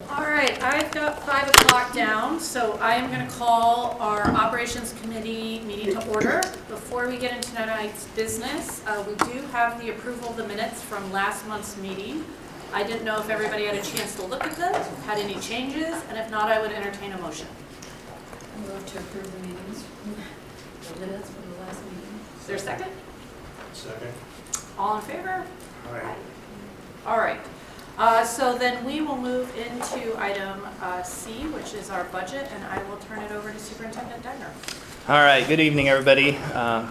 All right, I've got 5 o'clock down, so I am going to call our Operations Committee meeting to order. Before we get into tonight's business, we do have the approval of the minutes from last month's meeting. I didn't know if everybody had a chance to look at them, had any changes, and if not, I would entertain a motion. I move to approve the meetings, the minutes from the last meeting. Is there a second? Second. All in favor? Aye. All right. So then we will move into item C, which is our budget, and I will turn it over to Superintendent Degner. All right, good evening, everybody.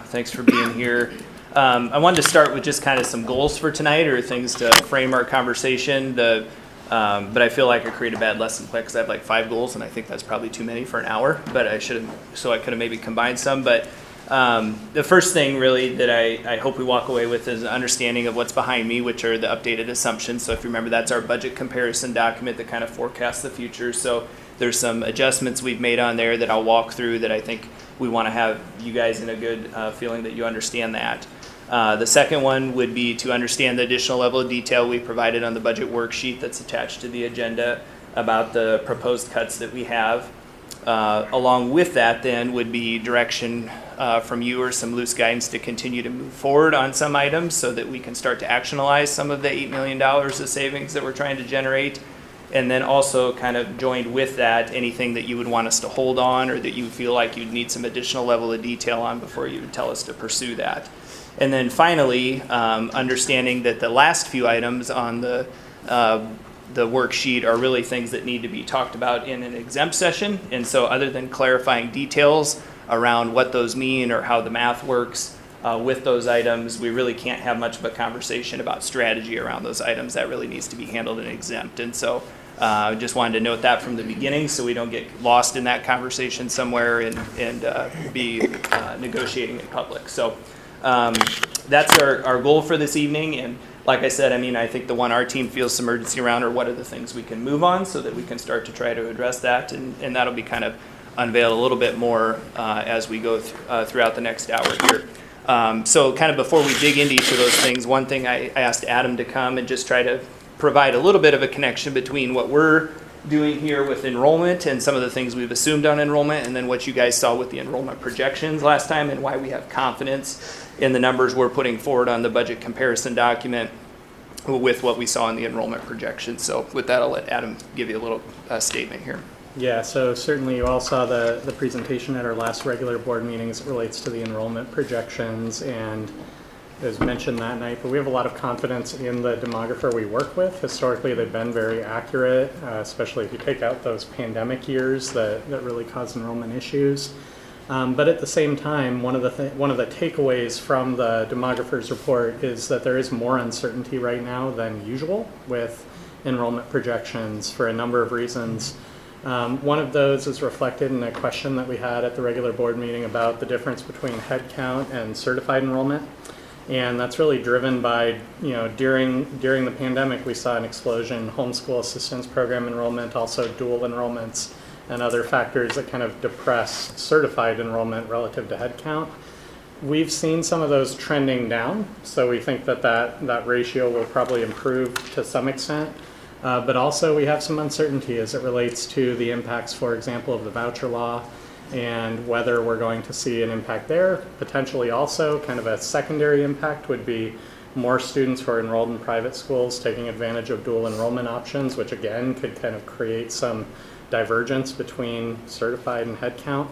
Thanks for being here. I wanted to start with just kind of some goals for tonight or things to frame our conversation. But I feel like I created a bad lesson plan because I have like 5 goals, and I think that's probably too many for an hour. But I should have, so I could have maybe combined some. But the first thing really that I hope we walk away with is an understanding of what's behind me, which are the updated assumptions. So if you remember, that's our budget comparison document that kind of forecasts the future. So there's some adjustments we've made on there that I'll walk through that I think we want to have you guys in a good feeling that you understand that. The second one would be to understand the additional level of detail we provided on the budget worksheet that's attached to the agenda about the proposed cuts that we have. Along with that then would be direction from you or some loose guidance to continue to move forward on some items so that we can start to actionalize some of the $8 million of savings that we're trying to generate. And then also kind of joined with that, anything that you would want us to hold on or that you feel like you'd need some additional level of detail on before you would tell us to pursue that. And then finally, understanding that the last few items on the worksheet are really things that need to be talked about in an exempt session. And so other than clarifying details around what those mean or how the math works with those items, we really can't have much of a conversation about strategy around those items. That really needs to be handled in exempt. And so just wanted to note that from the beginning so we don't get lost in that conversation somewhere and be negotiating in public. So that's our goal for this evening. And like I said, I think the one our team feels some urgency around are what are the things we can move on so that we can start to try to address that. And that'll be kind of unveiled a little bit more as we go throughout the next hour here. So kind of before we dig into each of those things, one thing I asked Adam to come and just try to provide a little bit of a connection between what we're doing here with enrollment and some of the things we've assumed on enrollment and then what you guys saw with the enrollment projections last time and why we have confidence in the numbers we're putting forward on the budget comparison document with what we saw in the enrollment projections. So with that, I'll let Adam give you a little statement here. Yeah, so certainly you all saw the presentation at our last regular board meeting as it relates to the enrollment projections, and it was mentioned that night, but we have a lot of confidence in the demographer we work with. Historically, they've been very accurate, especially if you take out those pandemic years that really caused enrollment issues. But at the same time, one of the takeaways from the demographer's report is that there is more uncertainty right now than usual with enrollment projections for a number of reasons. One of those is reflected in a question that we had at the regular board meeting about the difference between headcount and certified enrollment. And that's really driven by, during the pandemic, we saw an explosion in homeschool assistance program enrollment, also dual enrollments, and other factors that kind of depress certified enrollment relative to headcount. We've seen some of those trending down, so we think that ratio will probably improve to some extent. But also we have some uncertainty as it relates to the impacts, for example, of the voucher law and whether we're going to see an impact there. Potentially also kind of a secondary impact would be more students who are enrolled in private schools taking advantage of dual enrollment options, which again could kind of create some divergence between certified and headcount.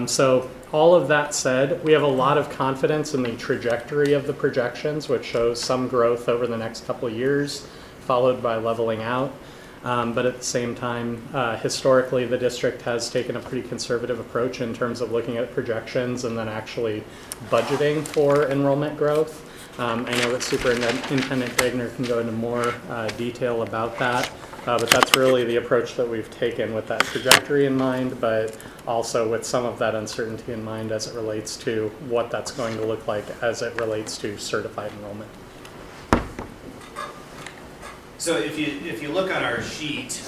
So all of that said, we have a lot of confidence in the trajectory of the projections, which shows some growth over the next couple of years, followed by leveling out. But at the same time, historically, the district has taken a pretty conservative approach in terms of looking at projections and then actually budgeting for enrollment growth. I know that Superintendent Degner can go into more detail about that, but that's really the approach that we've taken with that trajectory in mind, but also with some of that uncertainty in mind as it relates to what that's going to look like as it relates to certified enrollment. So if you look on our sheet,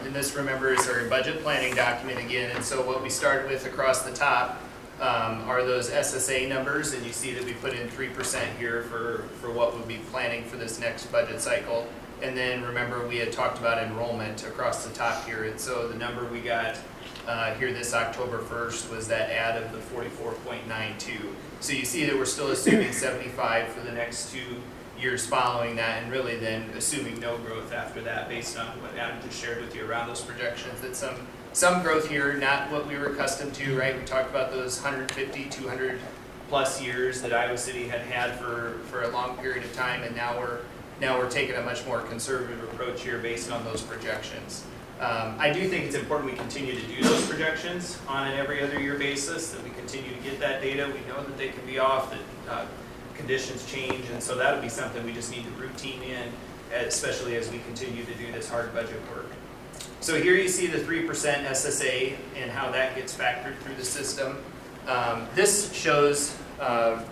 and this, remember, is our budget planning document again, and so what we started with across the top are those SSA numbers, and you see that we put in 3% here for what we'll be planning for this next budget cycle. And then remember, we had talked about enrollment across the top here. And so the number we got here this October 1st was that add of the 44.92. So you see that we're still assuming 75 for the next 2 years following that, and really then assuming no growth after that based on what Adam just shared with you around those projections. That some growth here, not what we were accustomed to, right? We talked about those 150, 200 plus years that Iowa City had for a long period of time, and now we're taking a much more conservative approach here based on those projections. I do think it's important we continue to do those projections on an every other year basis, that we continue to get that data. We know that they can be off, that conditions change, and so that'll be something we just need to routine in, especially as we continue to do this hard budget work. So here you see the 3% SSA and how that gets factored through the system. This shows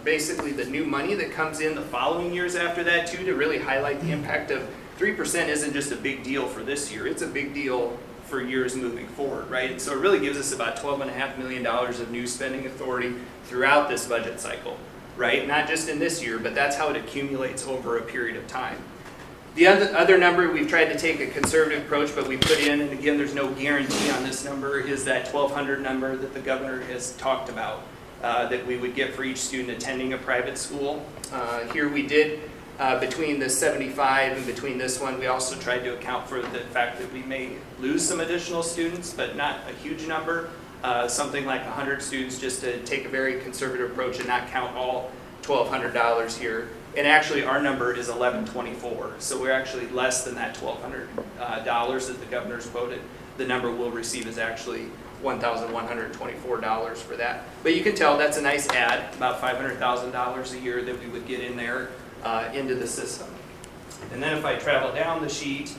basically the new money that comes in the following years after that too, to really highlight the impact of 3% isn't just a big deal for this year, it's a big deal for years moving forward, right? And so it really gives us about $12.5 million of new spending authority throughout this budget cycle, right? Not just in this year, but that's how it accumulates over a period of time. The other number, we've tried to take a conservative approach, but we put in, and again, there's no guarantee on this number, is that 1,200 number that the governor has talked about that we would get for each student attending a private school. Here we did, between the 75 and between this one, we also tried to account for the fact that we may lose some additional students, but not a huge number. Something like 100 students, just to take a very conservative approach and not count all $1,200 here. And actually our number is $1,124, so we're actually less than that $1,200 that the governor's quoted. The number we'll receive is actually $1,124 for that. But you can tell that's a nice add, about $500,000 a year that we would get in there into the system. And then if I travel down the sheet,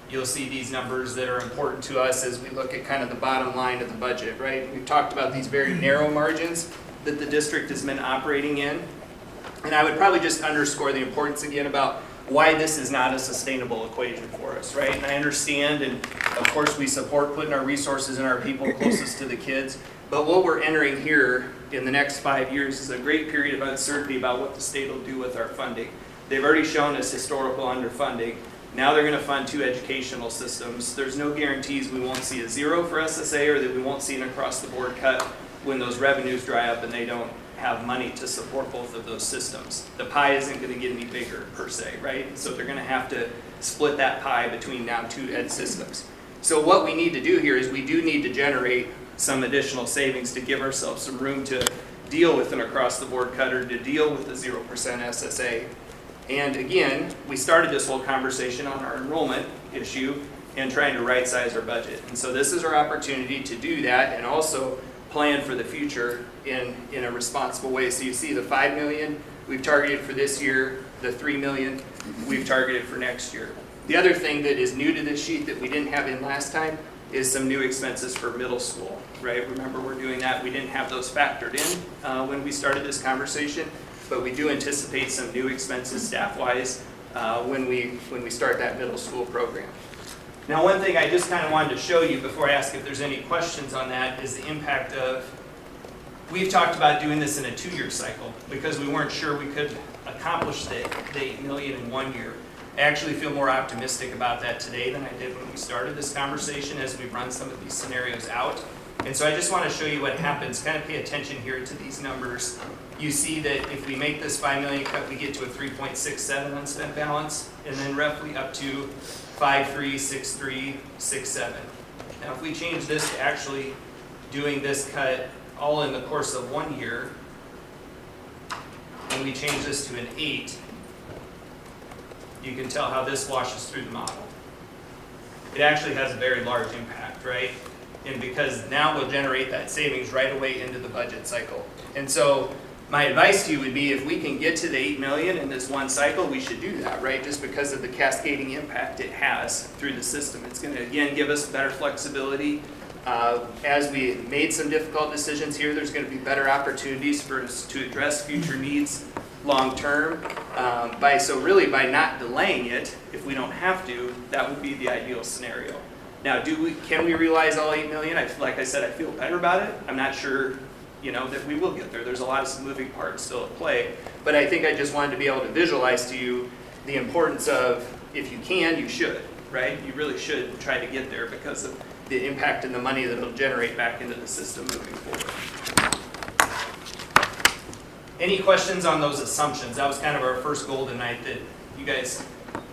you'll see these numbers that are important to us as we look at kind of the bottom line of the budget, right? We've talked about these very narrow margins that the district has been operating in. And I would probably just underscore the importance again about why this is not a sustainable equation for us, right? And I understand, and of course we support putting our resources and our people closest to the kids, but what we're entering here in the next 5 years is a great period of uncertainty about what the state will do with our funding. They've already shown us historical underfunding. Now they're going to fund 2 educational systems. There's no guarantees we won't see a 0 for SSA or that we won't see an across-the-board cut when those revenues dry up and they don't have money to support both of those systems. The pie isn't going to get any bigger per se, right? So they're going to have to split that pie between now 2 ed systems. So what we need to do here is we do need to generate some additional savings to give ourselves some room to deal with an across-the-board cut or to deal with the 0% SSA. And again, we started this whole conversation on our enrollment issue and trying to right-size our budget. And so this is our opportunity to do that and also plan for the future in a responsible way. So you see the $5 million we've targeted for this year, the $3 million we've targeted for next year. The other thing that is new to this sheet that we didn't have in last time is some new expenses for middle school, right? Remember, we're doing that. We didn't have those factored in when we started this conversation, but we do anticipate some new expenses staff-wise when we start that middle school program. Now, one thing I just kind of wanted to show you before I ask if there's any questions on that is the impact of, we've talked about doing this in a 2-year cycle because we weren't sure we could accomplish the $8 million in 1 year. I actually feel more optimistic about that today than I did when we started this conversation as we run some of these scenarios out. And so I just want to show you what happens. Kind of pay attention here to these numbers. You see that if we make this $5 million cut, we get to a 3.67 unspent balance, and then roughly up to 5.36367. Now, if we change this to actually doing this cut all in the course of 1 year, and we change this to an 8, you can tell how this washes through the model. It actually has a very large impact, right? And because now we'll generate that savings right away into the budget cycle. And so my advice to you would be if we can get to the $8 million in this one cycle, we should do that, right? Just because of the cascading impact it has through the system. It's going to, again, give us better flexibility. As we made some difficult decisions here, there's going to be better opportunities for us to address future needs long term. So really by not delaying it, if we don't have to, that would be the ideal scenario. Now, can we realize all $8 million? Like I said, I feel better about it. I'm not sure that we will get there. There's a lot of moving parts still at play. But I think I just wanted to be able to visualize to you the importance of, if you can, you should, right? You really should try to get there because of the impact and the money that it'll generate back into the system moving forward. Any questions on those assumptions? That was kind of our first goal tonight, that you guys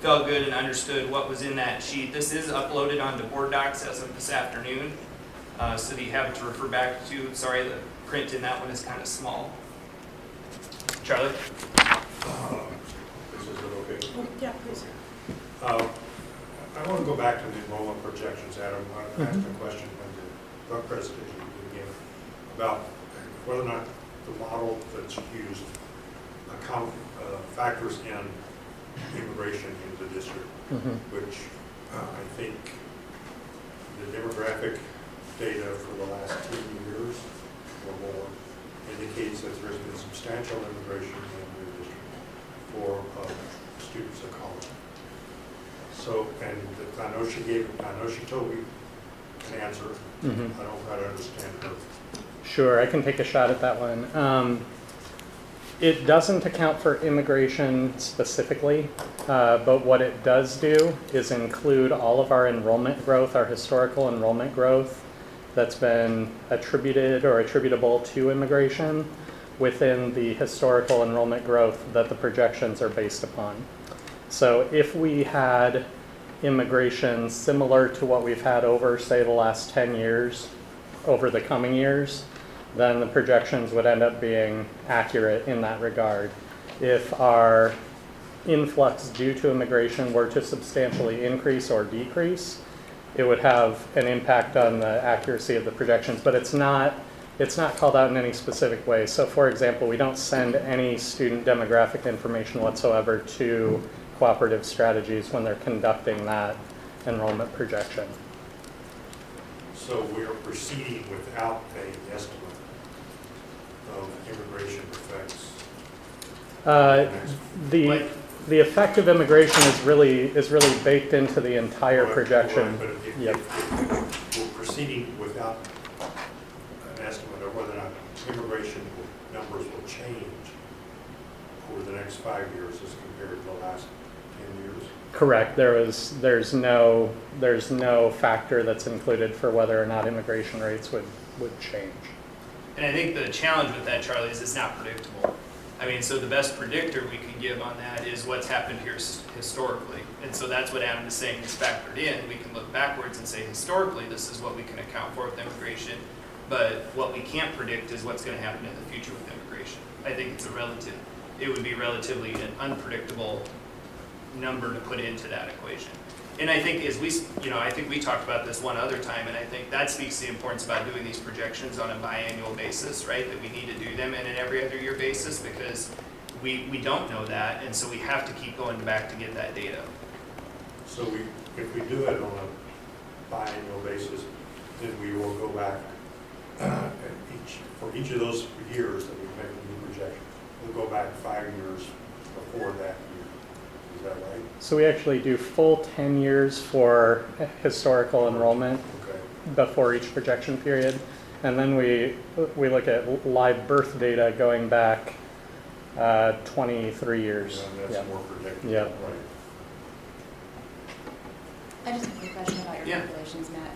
felt good and understood what was in that sheet. This is uploaded onto Board Docs as of this afternoon, so that you have it to refer back to. Sorry, the print in that one is kind of small. Charlie? This is okay. Oh, yeah, please. I want to go back to the enrollment projections, Adam. I asked a question when the book presentation began about whether or not the model that's used factors in immigration into the district, which I think the demographic data for the last 10 years or more indicates that there's been substantial immigration into the district for students at college. So, and I know she told me an answer. I don't quite understand her. Sure, I can take a shot at that one. It doesn't account for immigration specifically, but what it does do is include all of our enrollment growth, our historical enrollment growth that's been attributed or attributable to immigration within the historical enrollment growth that the projections are based upon. So if we had immigration similar to what we've had over, say, the last 10 years, over the coming years, then the projections would end up being accurate in that regard. If our influx due to immigration were to substantially increase or decrease, it would have an impact on the accuracy of the projections, but it's not called out in any specific way. So for example, we don't send any student demographic information whatsoever to cooperative strategies when they're conducting that enrollment projection. So we are proceeding without an estimate of immigration effects. The effect of immigration is really baked into the entire projection. But if we're proceeding without an estimate of whether or not immigration numbers will change over the next 5 years as compared to the last 10 years. Correct. There's no factor that's included for whether or not immigration rates would change. And I think the challenge with that, Charlie, is it's not predictable. I mean, so the best predictor we can give on that is what's happened here historically. And so that's what Adam is saying is factored in. We can look backwards and say, historically, this is what we can account for with immigration. But what we can't predict is what's going to happen in the future with immigration. I think it would be relatively an unpredictable number to put into that equation. And I think I think we talked about this one other time, and I think that speaks to the importance about doing these projections on a biannual basis, right? That we need to do them in an every other year basis because we don't know that, and so we have to keep going back to get that data. So if we do it on a biannual basis, then we will go back for each of those years that we make a new projection. We'll go back 5 years before that year. Is that right? So we actually do full 10 years for historical enrollment before each projection period. And then we look at live birth data going back 23 years. And that's more predictable, yeah. Right? I just have a question about your calculations, Matt.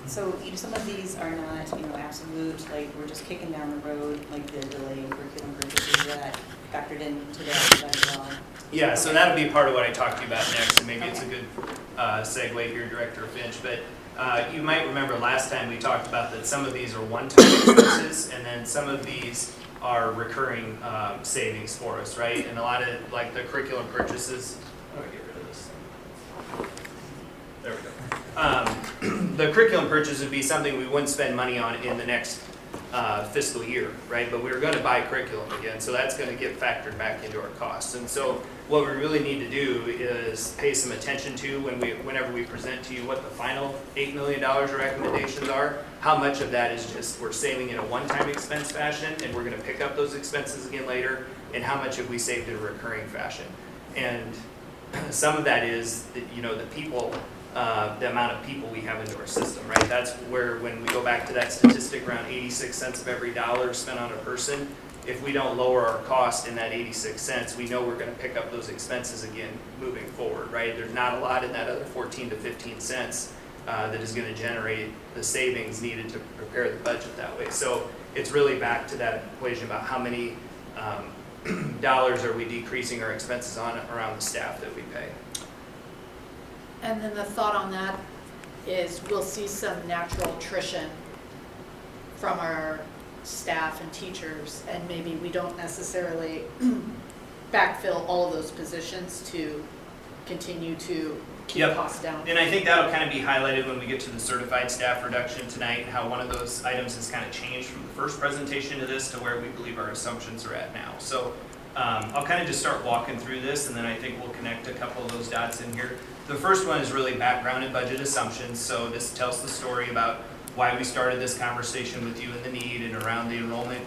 So some of these are not, absolute, like we're just kicking down the road, like the delay in curriculum purchases that factored into that as well. Yeah, so that'll be part of what I talked to you about next, and maybe it's a good segue here, Director Finch. But you might remember last time we talked about that some of these are one-time expenses, and then some of these are recurring savings for us, right? And a lot of, like the curriculum purchases, how do I get rid of this thing? There we go. The curriculum purchase would be something we wouldn't spend money on in the next fiscal year, right? But we're going to buy curriculum again, so that's going to get factored back into our costs. And so what we really need to do is pay some attention to whenever we present to you what the final $8 million of recommendations are, how much of that is just we're saving in a one-time expense fashion and we're going to pick up those expenses again later, and how much have we saved in a recurring fashion. And some of that is, the people the amount of people we have into our system, right? That's where, when we go back to that statistic, around 86 cents of every dollar spent on a person, if we don't lower our cost in that 86 cents, we know we're going to pick up those expenses again moving forward, right? There's not a lot in that other 14 to 15 cents that is going to generate the savings needed to prepare the budget that way. So it's really back to that equation about how many dollars are we decreasing our expenses on around the staff that we pay. And then the thought on that is we'll see some natural attrition from our staff and teachers, and maybe we don't necessarily backfill all of those positions to continue to keep Yep. costs down. And I think that'll kind of be highlighted when we get to the certified staff reduction tonight, and how one of those items has kind of changed from the first presentation to this to where we believe our assumptions are at now. So I'll kind of just start walking through this, and then I think we'll connect a couple of those dots in here. The first one is really background and budget assumptions. So this tells the story about why we started this conversation with you and the need, and around the enrollment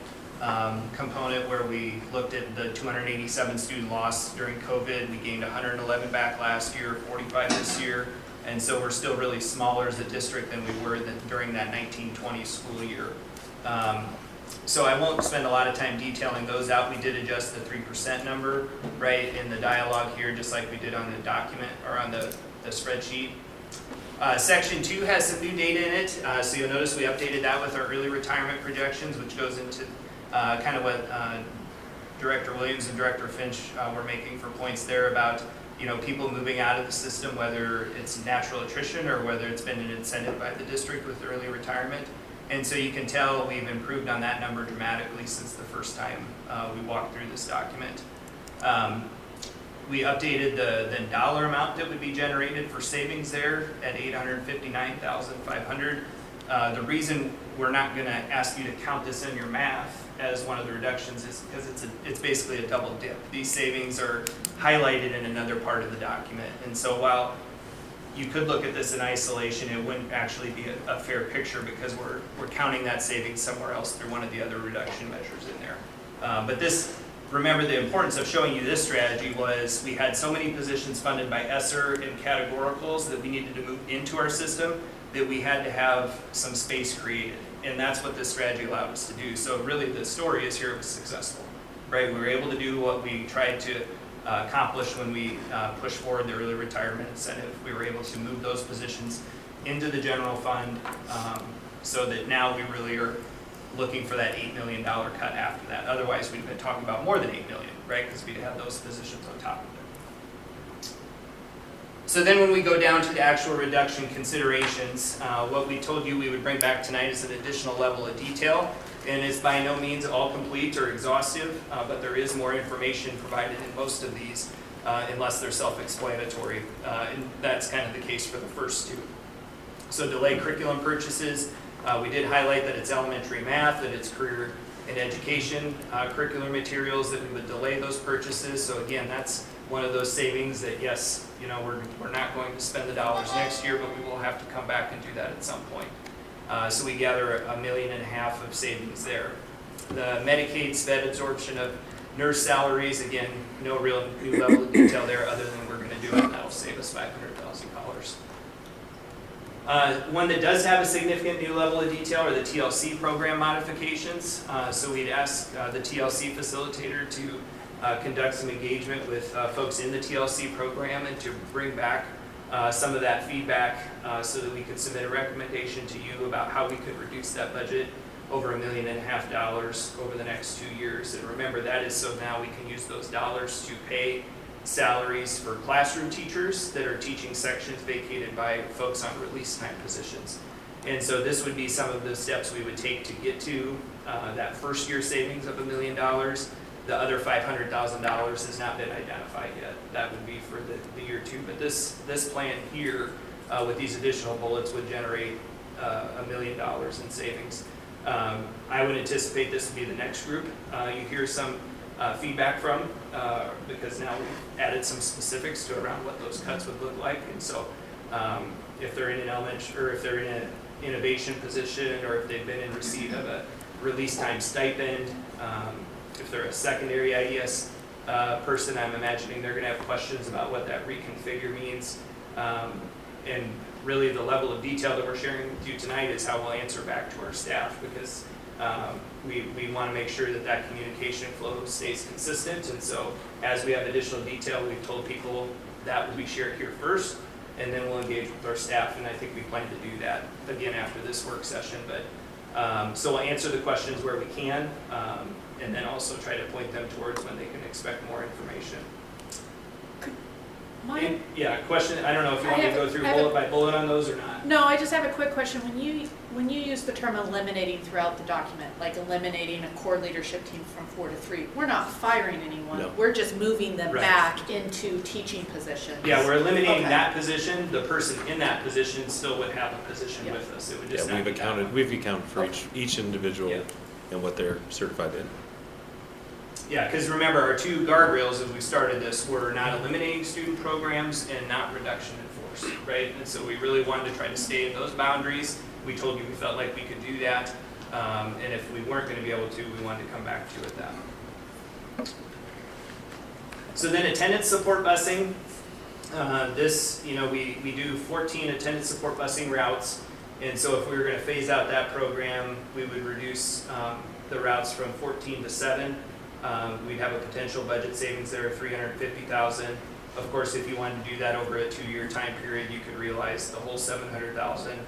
component, where we looked at the 287 student loss during COVID. We gained 111 back last year, 45 this year, and so we're still really smaller as a district than we were during that 1920 school year. So I won't spend a lot of time detailing those out. We did adjust the 3% number, right, in the dialogue here, just like we did on the document, or on the spreadsheet. Section 2 has some new data in it, so you'll notice we updated that with our early retirement projections, which goes into kind of what Director Williams and Director Finch were making for points there about, people moving out of the system, whether it's natural attrition or whether it's been an incentive by the district with early retirement. And so you can tell we've improved on that number dramatically since the first time we walked through this document. We updated the dollar amount that would be generated for savings there at $859,500. The reason we're not going to ask you to count this in your math as one of the reductions is because it's basically a double dip. These savings are highlighted in another part of the document, and so while you could look at this in isolation, it wouldn't actually be a fair picture, because we're counting that savings somewhere else through one of the other reduction measures in there. But this, remember, the importance of showing you this strategy was we had so many positions funded by ESSER and categoricals that we needed to move into our system that we had to have some space created. And that's what this strategy allowed us to do. So really the story is here it was successful, right? We were able to do what we tried to accomplish when we pushed forward the early retirement incentive. We were able to move those positions into the general fund, so that now we really are looking for that $8 million cut after that. Otherwise, we'd have been talking about more than $8 million, right? Because we'd have those positions on top of it. So then when we go down to the actual reduction considerations, what we told you we would bring back tonight is an additional level of detail. And it's by no means all complete or exhaustive, but there is more information provided in most of these, unless they're self-explanatory. And that's kind of the case for the first two. So delay curriculum purchases. We did highlight that it's elementary math, that it's career and education curricular materials, that we would delay those purchases. So again, that's one of those savings that, yes, we're not going to spend the dollars next year, but we will have to come back and do that at some point. So we gather $1.5 million of savings there. The Medicaid sped absorption of nurse salaries, again, no real new level of detail there other than we're going to do it, and that'll save us $500,000. One that does have a significant new level of detail are the TLC program modifications. So we'd ask the TLC facilitator to conduct some engagement with folks in the TLC program and to bring back some of that feedback so that we could submit a recommendation to you about how we could reduce that budget over $1.5 million over the next 2 years. And remember, that is so now we can use those dollars to pay salaries for classroom teachers that are teaching sections vacated by folks on release time positions. And so this would be some of the steps we would take to get to that first year savings of $1 million. The other $500,000 has not been identified yet. That would be for the year 2. But this plan here with these additional bullets would generate $1 million in savings. I would anticipate this would be the next group you hear some feedback from, because now we've added some specifics to around what those cuts would look like. And so if they're in an elementary, or if they're in an innovation position, or if they've been in receipt of a release time stipend, if they're a secondary IES person, I'm imagining they're going to have questions about what that reconfigure means. and really the level of detail that we're sharing with you tonight is how we'll answer back to our staff, because we want to make sure that that communication flow stays consistent. And so as we have additional detail, we've told people that will be shared here first, and then we'll engage with our staff, and I think we plan to do that again after this work session. But so we'll answer the questions where we can, and then also try to point them towards when they can expect more information. Mine? Yeah, question, I don't know if you want me to go through bullet by bullet on those or not. No, I just have a quick question. When you use the term eliminating throughout the document, like eliminating a core leadership team from 4 to 3, we're not firing anyone. No. We're just moving them Right. back into teaching positions. Yeah, we're eliminating Okay. that position. The person in that position still would have a position Yeah. with us. It would Yeah, just not be that one. we've accounted for Okay. each individual Yeah. and what they're certified in. Yeah, because remember, our two guardrails as we started this were not eliminating student programs and not reduction in force, right? And so we really wanted to try to stay in those boundaries. We told you we felt like we could do that. And if we weren't going to be able to, we wanted to come back to you with that. So then attendance support busing. This, we do 14 attendance support busing routes. And so if we were going to phase out that program, we would reduce the routes from 14 to 7. We'd have a potential budget savings there of $350,000. Of course, if you wanted to do that over a 2-year time period, you could realize the whole $700,000.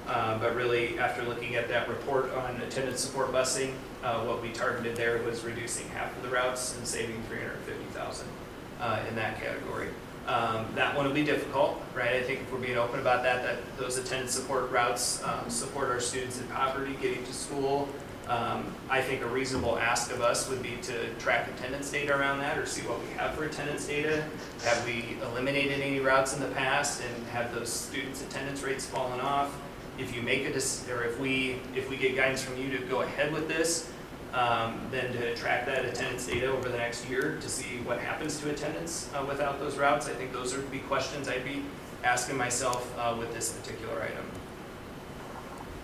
But really, after looking at that report on attendance support busing, what we targeted there was reducing half of the routes and saving $350,000 in that category. That one will be difficult, right? I think if we're being open about that those attendance support routes support our students in poverty getting to school. I think a reasonable ask of us would be to track attendance data around that, or see what we have for attendance data. Have we eliminated any routes in the past, and have those students' attendance rates fallen off? If you make or if we get guidance from you to go ahead with this, then to track that attendance data over the next year to see what happens to attendance without those routes. I think those would be questions I'd be asking myself with this particular item.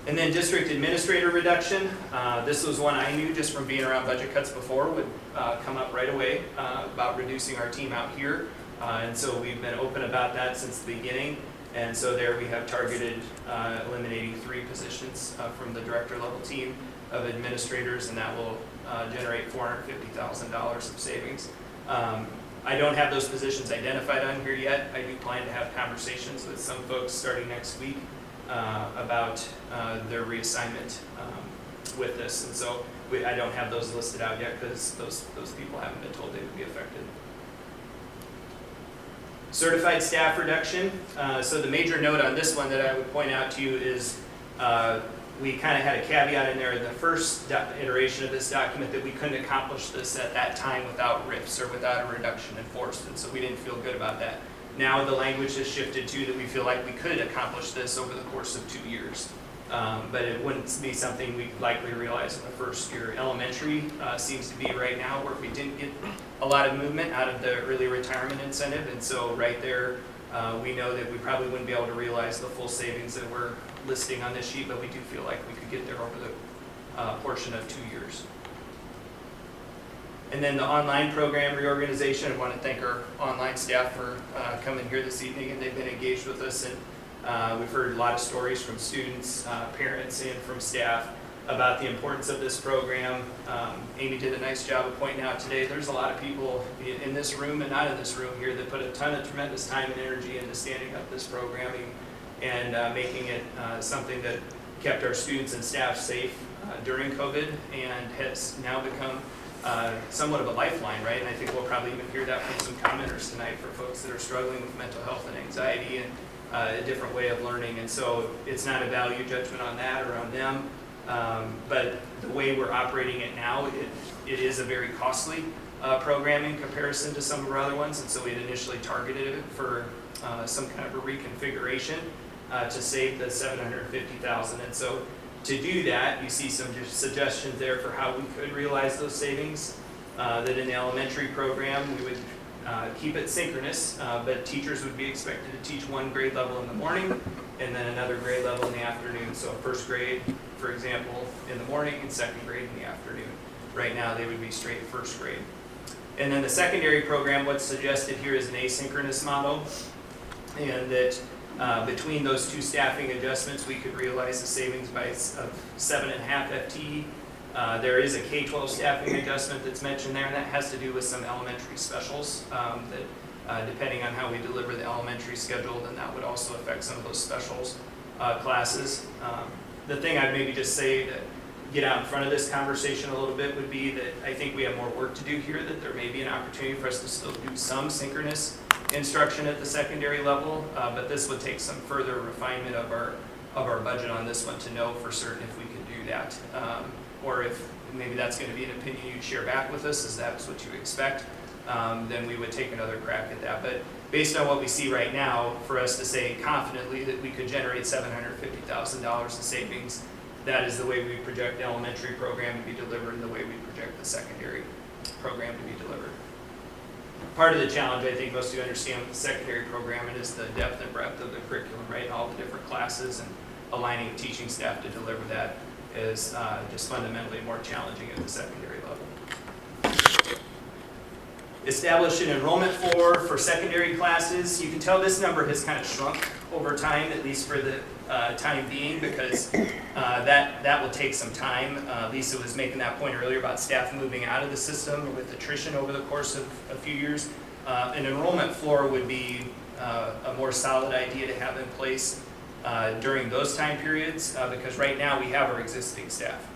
And then district administrator reduction. This was one I knew just from being around budget cuts before would come up right away about reducing our team out here. And so we've been open about that since the beginning. And so there we have targeted eliminating 3 positions from the director level team of administrators, and that will generate $450,000 of savings. I don't have those positions identified on here yet. I do plan to have conversations with some folks starting next week about their reassignment with this. And so I don't have those listed out yet because those people haven't been told they would be affected. Certified staff reduction. So the major note on this one that I would point out to you is we kind of had a caveat in there in the first iteration of this document that we couldn't accomplish this at that time without RIFs or without a reduction in force. And so we didn't feel good about that. Now the language has shifted to that we feel like we could accomplish this over the course of 2 years. But it wouldn't be something we'd likely realize in the first year. Elementary seems to be right now where we didn't get a lot of movement out of the early retirement incentive. And so right there, we know that we probably wouldn't be able to realize the full savings that we're listing on this sheet, but we do feel like we could get there over the portion of 2 years. And then the online program reorganization, I want to thank our online staff for coming here this evening, and they've been engaged with us. And we've heard a lot of stories from students, parents, and from staff about the importance of this program. Amy did a nice job of pointing out today, there's a lot of people in this room and not in this room here that put a ton of tremendous time and energy into standing up this programming and making it something that kept our students and staff safe during COVID, and has now become somewhat of a lifeline, right? And I think we'll probably even hear that from some commenters tonight for folks that are struggling with mental health and anxiety and a different way of learning. And so it's not a value judgment on that or on them, but the way we're operating it now, it is a very costly program in comparison to some of our other ones. And so we had initially targeted it for some kind of a reconfiguration to save the $750,000. And so to do that, you see some suggestions there for how we could realize those savings. That in the elementary program, we would keep it synchronous, but teachers would be expected to teach one grade level in the morning and then another grade level in the afternoon. So first grade, for example, in the morning, and second grade in the afternoon. Right now, they would be straight first grade. And then the secondary program, what's suggested here is an asynchronous model, and that Between those two staffing adjustments, we could realize a savings of 7.5 FTE. There is a K-12 staffing adjustment that's mentioned there, and that has to do with some elementary specials that depending on how we deliver the elementary schedule, then that would also affect some of those specials classes. The thing I'd maybe just say to get out in front of this conversation a little bit would be that I think we have more work to do here, that there may be an opportunity for us to still do some synchronous instruction at the secondary level, but this would take some further refinement of our budget on this one to know for certain if we could do that. Or if maybe that's going to be an opinion you'd share back with us, is that's what you expect, then we would take another crack at that. But based on what we see right now, for us to say confidently that we could generate $750,000 in savings, that is the way we project the elementary program to be delivered and the way we project the secondary program to be delivered. Part of the challenge, I think most of you understand with the secondary program, it is the depth and breadth of the curriculum, right? All the different classes and aligning teaching staff to deliver that is just fundamentally more challenging at the secondary level. Establish an enrollment floor for secondary classes. You can tell this number has kind of shrunk over time, at least for the time being, because that will take some time. Lisa was making that point earlier about staff moving out of the system with attrition over the course of a few years. An enrollment floor would be a more solid idea to have in place during those time periods, because right now we have our existing staff.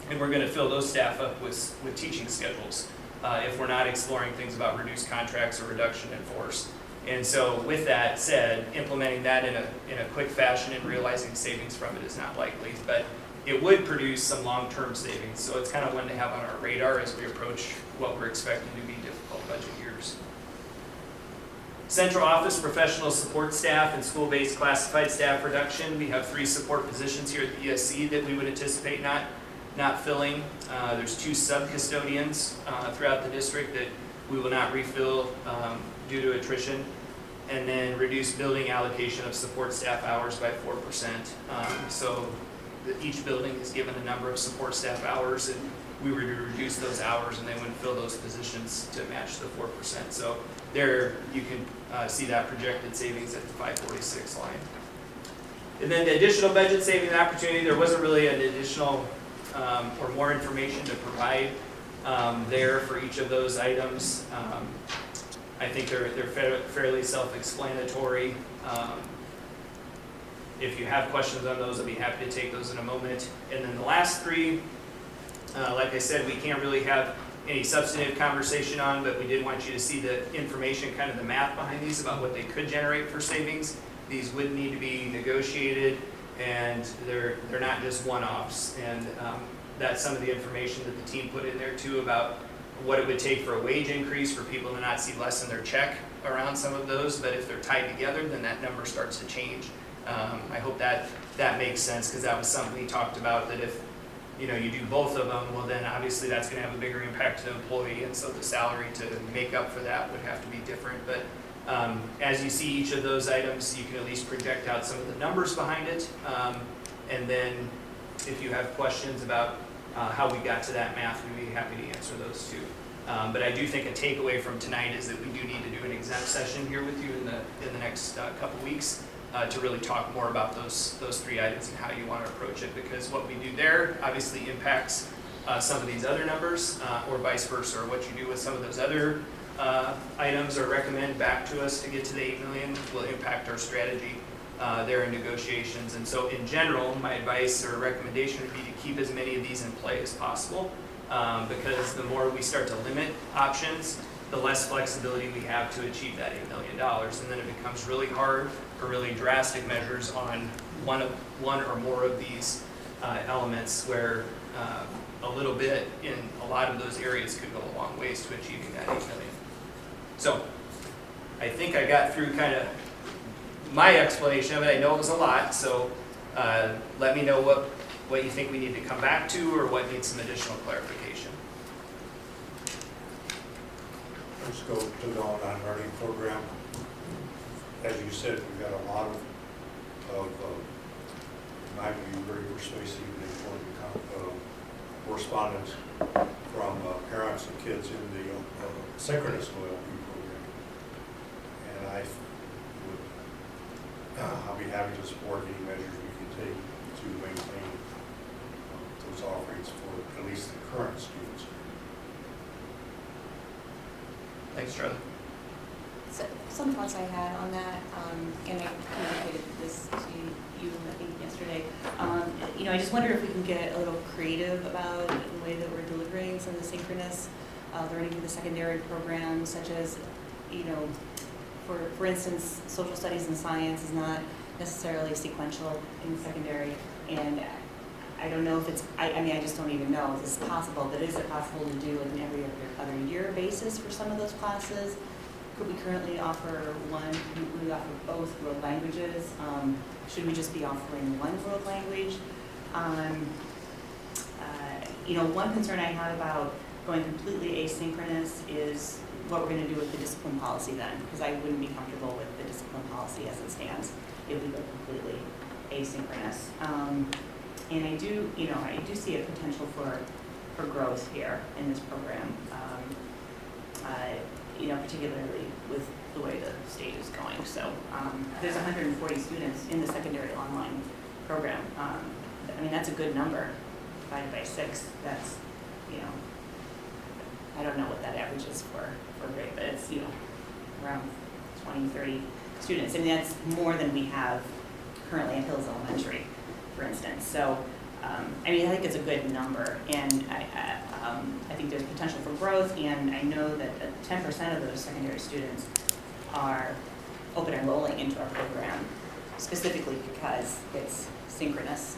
And we're going to fill those staff up with teaching schedules if we're not exploring things about reduced contracts or reduction in force. And so with that said, implementing that in a quick fashion and realizing savings from it is not likely, but it would produce some long-term savings. So it's kind of one to have on our radar as we approach what we're expecting to be difficult budget years. Central office professional support staff and school-based classified staff reduction. We have 3 support positions here at the ESC that we would anticipate not filling. There's 2 sub-custodians throughout the district that we will not refill due to attrition, and then reduce building allocation of support staff hours by 4%. So each building is given a number of support staff hours, and we were to reduce those hours and they wouldn't fill those positions to match the 4%. So there you can see that projected savings at the 546 line. And then the additional budget saving opportunity, there wasn't really an additional or more information to provide there for each of those items. I think they're fairly self-explanatory. If you have questions on those, I'll be happy to take those in a moment. And then the last 3, like I said, we can't really have any substantive conversation on, but we did want you to see the information, kind of the math behind these about what they could generate for savings. These would need to be negotiated, and they're not just one-offs. And that's some of the information that the team put in there too about what it would take for a wage increase for people to not see less in their check around some of those, but if they're tied together, then that number starts to change. I hope that makes sense, because that was something we talked about, that if you do both of them, well then obviously that's going to have a bigger impact to the employee, and so the salary to make up for that would have to be different. But as you see each of those items, you can at least project out some of the numbers behind it, and then if you have questions about how we got to that math, we'd be happy to answer those too. But I do think a takeaway from tonight is that we do need to do an exempt session here with you in the next couple weeks to really talk more about those 3 items and how you want to approach it, because what we do there obviously impacts some of these other numbers, or vice versa, or what you do with some of those other items or recommend back to us to get to the $8 million will impact our strategy there in negotiations. And so in general, my advice or recommendation would be to keep as many of these in play as possible, because the more we start to limit options, the less flexibility we have to achieve that $8 million. And then it becomes really hard for really drastic measures on one or more of these elements, where a little bit in a lot of those areas could go a long ways to achieving that $8 million. So I think I got through kind of my explanation of it. I know it was a lot, so let me know what you think we need to come back to, or what needs some additional clarification. Let's go to the online learning program. As you said, we've got a lot of in my view, very persuasive and important correspondence from parents and kids in the synchronous OLP program. And I would be happy to support any measures we can take to maintain those offerings for at least the current students. Thanks, Charlie. So, some thoughts I had on that, and I communicated this to you, I think, yesterday. I just wonder if we can get a little creative about the way that we're delivering some of the synchronous learning in the secondary programs, such as, for instance, social studies and science is not necessarily sequential in secondary, and I don't know if it's, I just don't even know if it's possible, but is it possible to do an every other year basis for some of those classes? Could we currently offer one? Could we offer both world languages? Should we just be offering one world language? One concern I have about going completely asynchronous is what we're going to do with the discipline policy then, because I wouldn't be comfortable with the discipline policy as it stands if we go completely asynchronous. And I do see a potential for growth here in this program. Particularly with the way the state is going. So there's 140 students in the secondary online program. That's a good number, divided by 6. That's, I don't know what that average is for a grade, but it's, around 20, 30 students. That's more than we have currently at Hills Elementary, for instance. So, I think it's a good number, and I think there's potential for growth, and I know that 10% of those secondary students are open enrolling into our program, specifically because it's synchronous.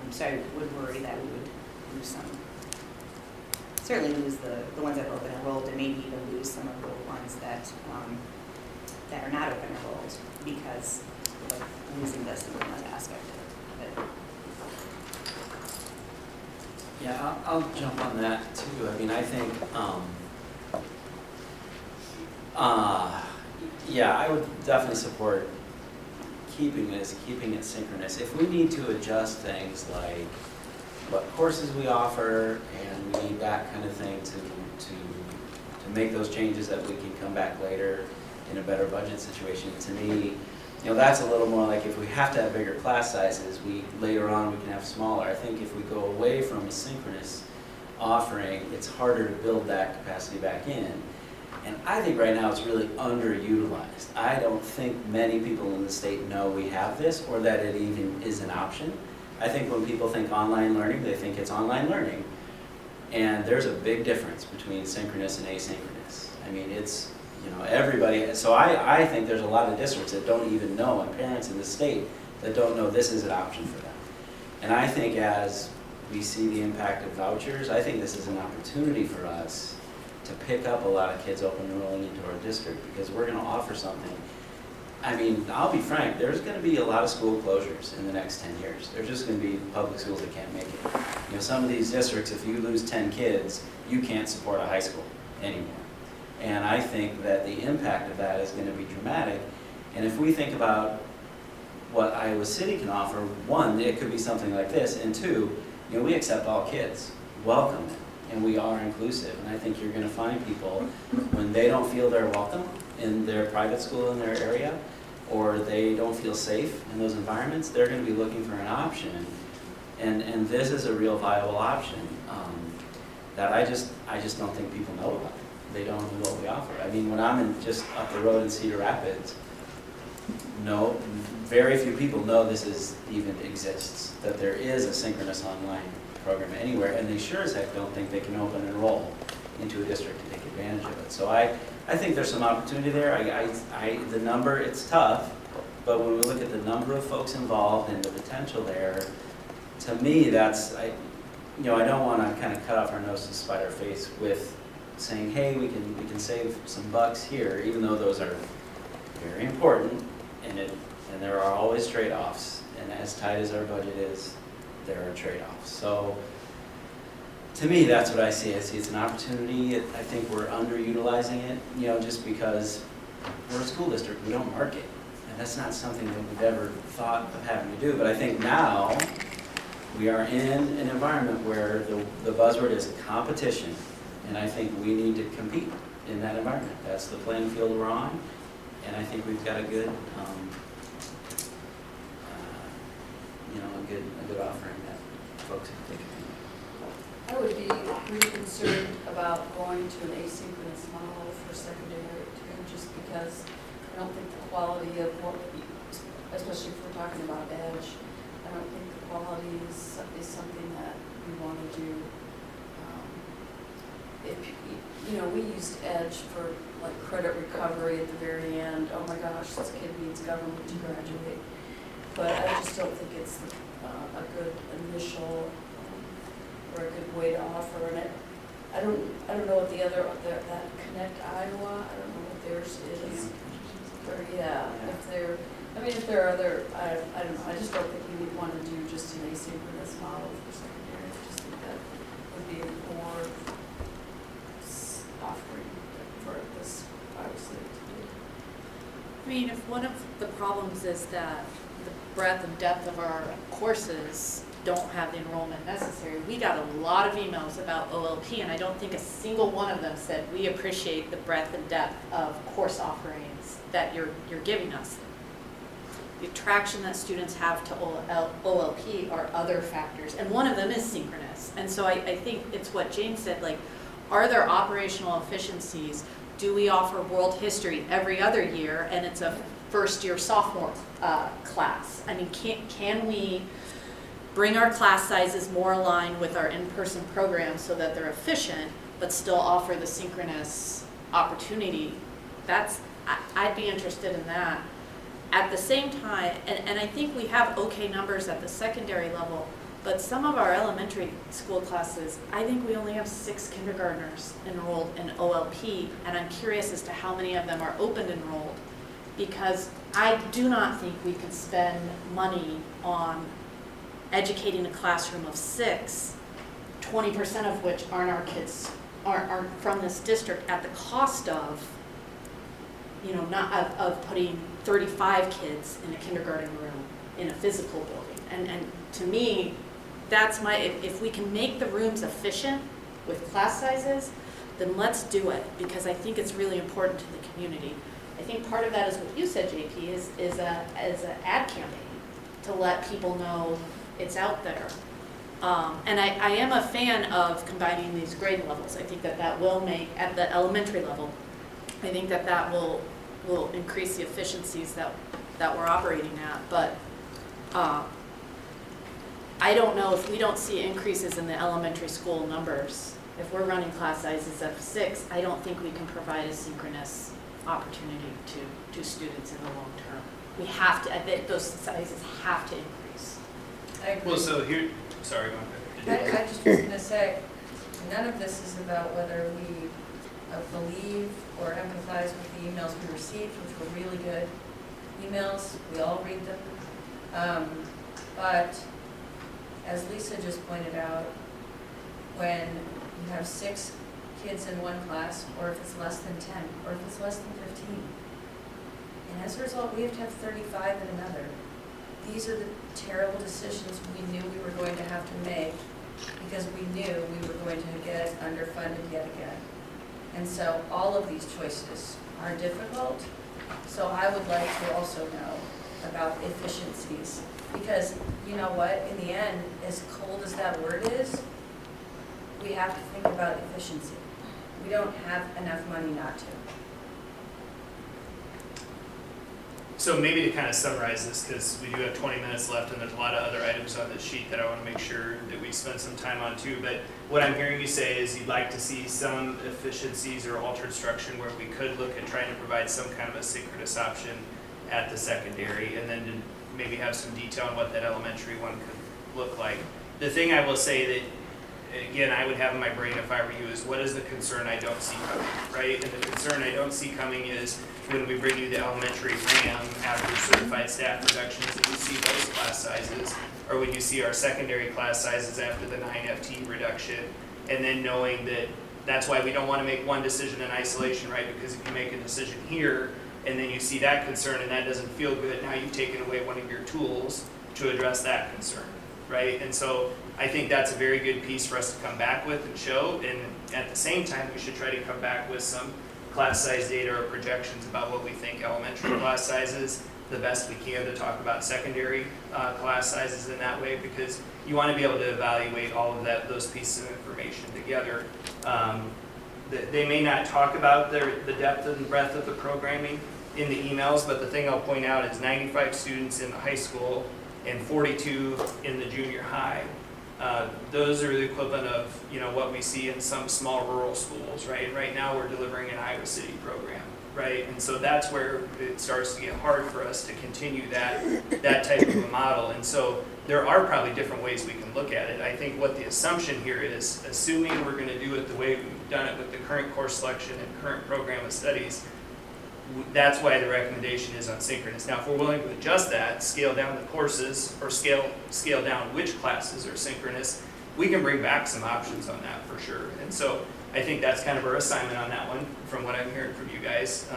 So I would worry that we would lose certainly lose the ones that are open enrolled, and maybe even lose some of the ones that are not open enrolled because of losing this synchronous aspect of it. Yeah, I'll jump on that too. I think, I would definitely support keeping it synchronous. If we need to adjust things like what courses we offer, and we need that kind of thing to make those changes that we can come back later in a better budget situation, to me, that's a little more like if we have to have bigger class sizes, later on we can have smaller. I think if we go away from a synchronous offering, it's harder to build that capacity back in. And I think right now it's really underutilized. I don't think many people in the state know we have this or that it even is an option. I think when people think online learning, they think it's online learning. And there's a big difference between synchronous and asynchronous. It's, everybody, so I think there's a lot of districts that don't even know, and parents in the state that don't know this is an option for them. And I think as we see the impact of vouchers, I think this is an opportunity for us to pick up a lot of kids open enrolling into our district, because we're going to offer something. I'll be frank, there's going to be a lot of school closures in the next 10 years. There's just going to be public schools that can't make it. Some of these districts, if you lose 10 kids, you can't support a high school anymore. And I think that the impact of that is going to be dramatic. And if we think about what Iowa City can offer, one, it could be something like this, and two, we accept all kids, welcome them, and we are inclusive. And I think you're going to find people, when they don't feel they're welcome in their private school in their area, or they don't feel safe in those environments, they're going to be looking for an option. And this is a real viable option that I just don't think people know about. They don't know what we offer. When I'm just up the road in Cedar Rapids, very few people know this even exists, that there is a synchronous online program anywhere, and they sure as heck don't think they can open enroll into a district to take advantage of it. So I think there's some opportunity there. The number, it's tough, but when we look at the number of folks involved and the potential there, to me, I don't want to kind of cut off our nose to spite our face with saying, hey, we can save some bucks here, even though those are very important, and there are always trade-offs, and as tight as our budget is, there are trade-offs. So to me, that's what I see. I see it's an opportunity. I think we're underutilizing it, just because we're a school district, we don't market, and that's not something that we've ever thought of having to do. But I think now we are in an environment where the buzzword is competition. And I think we need to compete in that environment. That's the playing field we're on, and I think we've got a good a good offering that folks have taken. I would be really concerned about going to an asynchronous model for secondary too, just because I don't think the quality of what, especially if we're talking about Edge, I don't think the quality is something that we want to do. If, you know, we used Edge for like credit recovery at the very end. Oh my gosh, this kid needs government to graduate. But I just don't think it's a good initial or a good way to offer. And I don't know what the other, that Connect Iowa, I don't know what theirs is. Or, yeah, if there, I mean, if there are other, I don't know, I just don't think we would want to do just an asynchronous model for secondary. I just think that would be a more offering for this, obviously. I mean, if one of the problems is that the breadth and depth of our courses don't have the enrollment necessary, we got a lot of emails about OLP, and I don't think a single one of them said, we appreciate the breadth and depth of course offerings that you're giving us. The attraction that students have to OLP are other factors, and one of them is synchronous. And so I think it's what James said, like, are there operational efficiencies? Do we offer world history every other year, and it's a first-year sophomore class? I mean, can we bring our class sizes more aligned with our in-person programs so that they're efficient, but still offer the synchronous opportunity? I'd be interested in that. At the same time, and I think we have okay numbers at the secondary level, but some of our elementary school classes, I think we only have 6 kindergartners enrolled in OLP, and I'm curious as to how many of them are open enrolled, because I do not think we can spend money on educating a classroom of 6, 20% of which aren't our kids, aren't from this district, at the cost of, you know, not of putting 35 kids in a kindergarten room in a physical building. And to me, that's if we can make the rooms efficient with class sizes, then let's do it, because I think it's really important to the community. I think part of that is what you said, JP, is an ad campaign to let people know it's out there. And I am a fan of combining these grade levels. I think that will make, at the elementary level, I think that will increase the efficiencies that we're operating at. But I don't know, if we don't see increases in the elementary school numbers, if we're running class sizes of 6, I don't think we can provide a synchronous opportunity to students in the long term. We have to, I think those sizes have to increase. I agree. Well, so here, sorry, go ahead. I just was going to say, none of this is about whether we believe or empathize with the emails we received, which were really good emails. We all read them. But as Lisa just pointed out, when you have 6 kids in one class, or if it's less than 10, or if it's less than 15, and as a result, we have to have 35 in another. These are the terrible decisions we knew we were going to have to make, because we knew we were going to get underfunded yet again. And so all of these choices are difficult. So I would like to also know about efficiencies, because you know what, in the end, as cold as that word is, we have to think about efficiency. We don't have enough money not to. So maybe to kind of summarize this, because we do have 20 minutes left and there's a lot of other items on this sheet that I want to make sure that we spend some time on too, but what I'm hearing you say is you'd like to see some efficiencies or altered structure where we could look at trying to provide some kind of a synchronous option at the secondary, and then to maybe have some detail on what that elementary one could look like. The thing I will say that, again, I would have in my brain if I were you is, what is the concern I don't see coming, right? And the concern I don't see coming is when we bring you the elementary RAM after certified staff reductions, and you see those class sizes, or when you see our secondary class sizes after the 9 FT reduction, and then knowing that that's why we don't want to make one decision in isolation, right? Because if you make a decision here, and then you see that concern and that doesn't feel good, now you've taken away one of your tools to address that concern, right? And so I think that's a very good piece for us to come back with and show, and at the same time, we should try to come back with some class size data or projections about what we think elementary class sizes the best we can to talk about secondary class sizes in that way, because you want to be able to evaluate all of those pieces of information together. They may not talk about the depth and breadth of the programming in the emails, but the thing I'll point out is 95 students in the high school and 42 in the junior high. Those are the equivalent of, what we see in some small rural schools, right? Right now we're delivering an Iowa City program, right? And so that's where it starts to get hard for us to continue that type of a model. And so there are probably different ways we can look at it. I think what the assumption here is, assuming we're going to do it the way we've done it with the current course selection and current program of studies, that's why the recommendation is on synchronous. Now, if we're willing to adjust that, scale down the courses, or scale down which classes are synchronous, we can bring back some options on that for sure. And so I think that's kind of our assignment on that one, from what I'm hearing from you guys.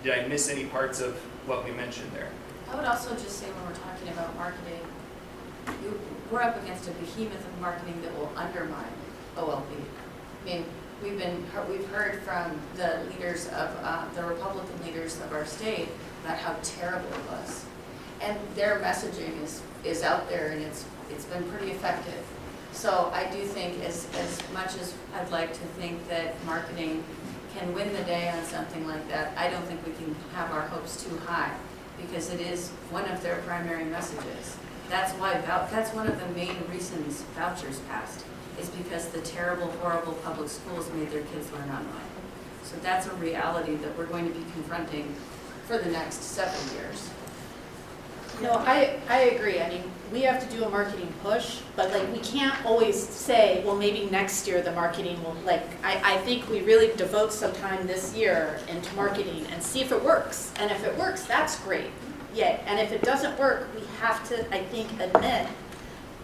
Did I miss any parts of what we mentioned there? I would also just say, when we're talking about marketing, we're up against a behemoth of marketing that will undermine OLP. I mean, we've heard from the leaders of, the Republican leaders of our state about how terrible it was. And their messaging is out there, and it's been pretty effective. So I do think, as much as I'd like to think that marketing can win the day on something like that, I don't think we can have our hopes too high, because it is one of their primary messages. That's one of the main reasons vouchers passed, is because the terrible, horrible public schools made their kids learn online. So that's a reality that we're going to be confronting for the next several years. No, I agree. I mean, we have to do a marketing push, but we can't always say, well, maybe next year the marketing will, I think we really devote some time this year into marketing and see if it works. And if it works, that's great. Yeah, and if it doesn't work, we have to, I think, admit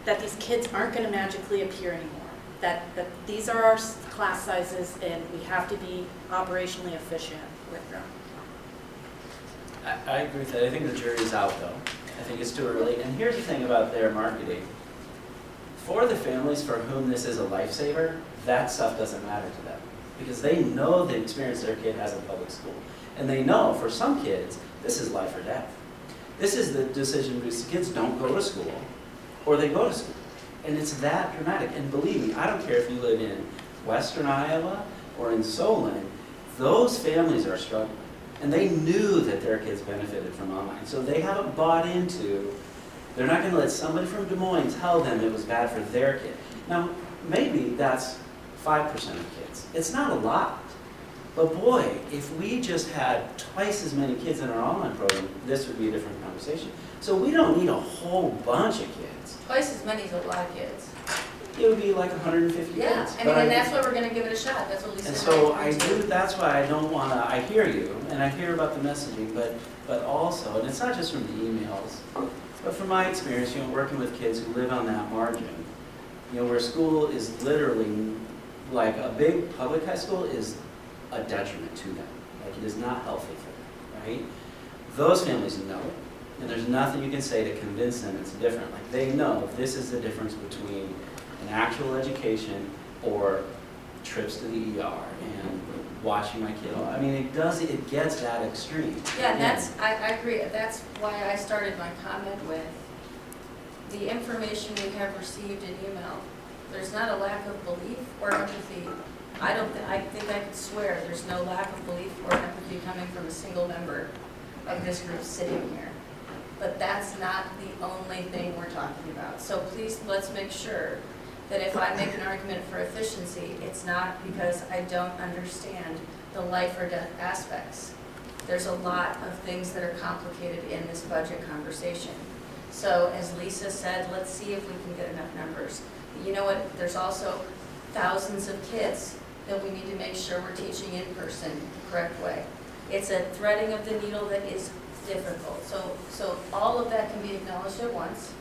that these kids aren't going to magically appear anymore. That these are our class sizes, and we have to be operationally efficient with them. I agree with that. I think the jury's out, though. I think it's too early. And here's the thing about their marketing. For the families for whom this is a lifesaver, that stuff doesn't matter to them, because they know the experience their kid has in public school. And they know, for some kids, this is life or death. This is the decision because kids don't go to school, or they go to school. And it's that dramatic. And believe me, I don't care if you live in Western Iowa or in Solon, those families are struggling. And they knew that their kids benefited from online. So they haven't bought into, they're not going to let somebody from Des Moines tell them it was bad for their kid. Now, maybe that's 5% of kids. It's not a lot. But boy, if we just had twice as many kids in our online program, this would be a different conversation. So we don't need a whole bunch of kids. Twice as many is a lot of kids. It would be like 150 Yeah, kids. I mean, and that's why we're going to give it a shot. That's what Lisa And said. so I do, that's why I don't want to, I hear you, and I hear about the messaging, but also, and it's not just from the emails, but from my experience, working with kids who live on that margin, where school is literally, like a big public high school is a detriment to them. Like, it is not healthy for them, right? Those families know it, and there's nothing you can say to convince them it's different. Like, they know this is the difference between an actual education or trips to the ER and watching my kid. I mean, it gets that extreme. Yeah, and I agree. That's why I started my comment with the information we have received in email. There's not a lack of belief or empathy. I think I could swear there's no lack of belief or empathy coming from a single member of this group sitting here. But that's not the only thing we're talking about. So please, let's make sure that if I make an argument for efficiency, it's not because I don't understand the life or death aspects. There's a lot of things that are complicated in this budget conversation. So as Lisa said, let's see if we can get enough numbers. You know what, there's also thousands of kids that we need to make sure we're teaching in person the correct way. It's a threading of the needle that is difficult. So all of that can be acknowledged at once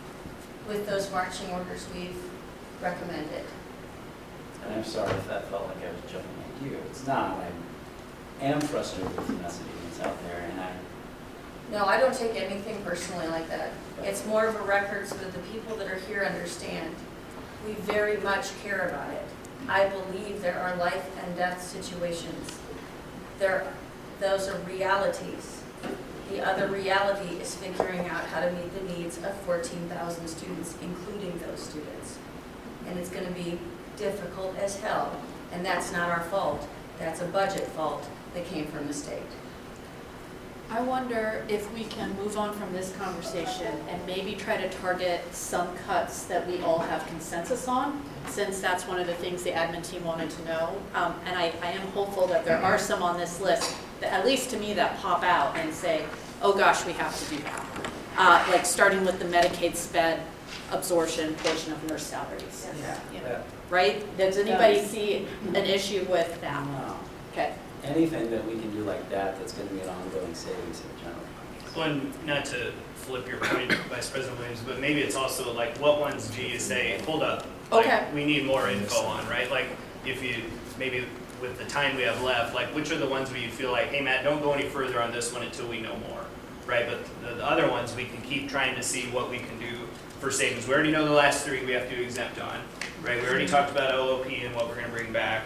with those marching orders we've recommended. And I'm sorry if that felt like I was jumping at you. It's not. I am frustrated with the messaging that's out there, and No, I don't take anything personally like that. It's more of a record so that the people that are here understand. We very much care about it. I believe there are life and death situations. Those are realities. The other reality is figuring out how to meet the needs of 14,000 students, including those students. And it's going to be difficult as hell, and that's not our fault. That's a budget fault that came from the state. I wonder if we can move on from this conversation and maybe try to target some cuts that we all have consensus on, since that's one of the things the admin team wanted to know. And I am hopeful that there are some on this list, that, at least to me, that pop out and say, oh gosh, we have to do that. Like starting with the Medicaid sped absorption portion of nurse salaries. Yeah. Right? Does anybody see an issue with that? No. Okay. Anything that we can do like that, that's gonna be an ongoing savings in the general fund. Well, and not to flip your point, Vice President Williams, but maybe it's also like, what ones do you say, hold up? Like, Okay. we need more info on, right? Like, if you, maybe with the time we have left, like, which are the ones where you feel like, hey, Matt, don't go any further on this one until we know more, right? But the other ones, we can keep trying to see what we can do for savings. We already know the last three we have to exempt on, right? We already talked about OOP and what we're gonna bring back.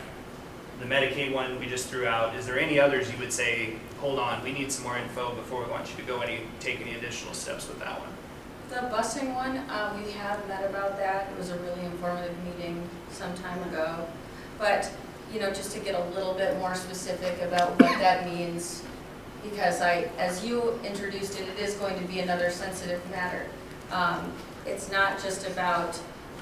The Medicaid one we just threw out. Is there any others you would say, hold on, we need some more info before we want you to go take any additional steps with that one? The busing one, we have met about that. It was a really informative meeting some time ago. But, you know, just to get a little bit more specific about what that means, because as you introduced it, it is going to be another sensitive matter. It's not just about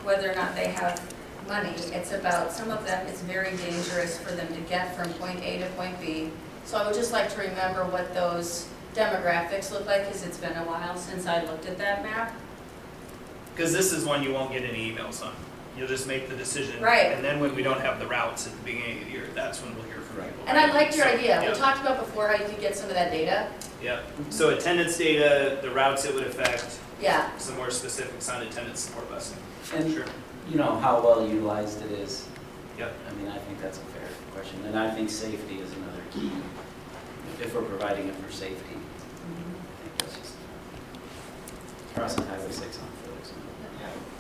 whether or not they have money. It's about, some of them, it's very dangerous for them to get from point A to point B. So I would just like to remember what those demographics look like, because it's been a while since I looked at that map. Because this is one you won't get any emails on. You'll just make the decision. Right. And then when we don't have the routes at the beginning of the year, that's when we'll hear from people. And I liked your So, idea. yeah. We talked about before how you could get some of that data. Yeah. So attendance data, the routes it would affect, Yeah. some more specifics on attendance support busing. And, Sure. you know, how well utilized it is. Yep. I mean, I think that's a fair question. And I think safety is another key. If we're providing it for safety, I think that's just crossing Highway 6 on foot.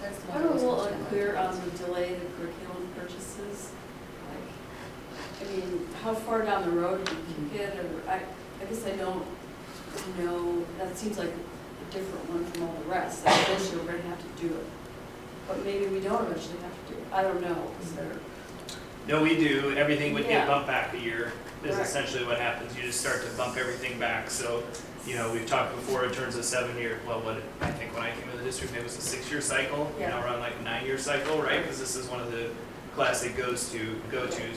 That's the one I'm I a was little concerned about. unclear on the delay of the curriculum purchases. Like, I mean, how far down the road do you kick it, or, I guess I don't know, that seems like a different one from all the rest, that eventually we're gonna have to do it. But maybe we don't eventually have to do it, I don't know, is there? No, we do. Everything would Yeah. get bumped back a year is Right. essentially what happens. You just start to bump everything back. So, you know, we've talked before in terms of 7-year, well, what I think when I came to the district, maybe it was a 6-year cycle. Yeah. Now we're on like a 9-year cycle, right? Because this is one of the classic go-tos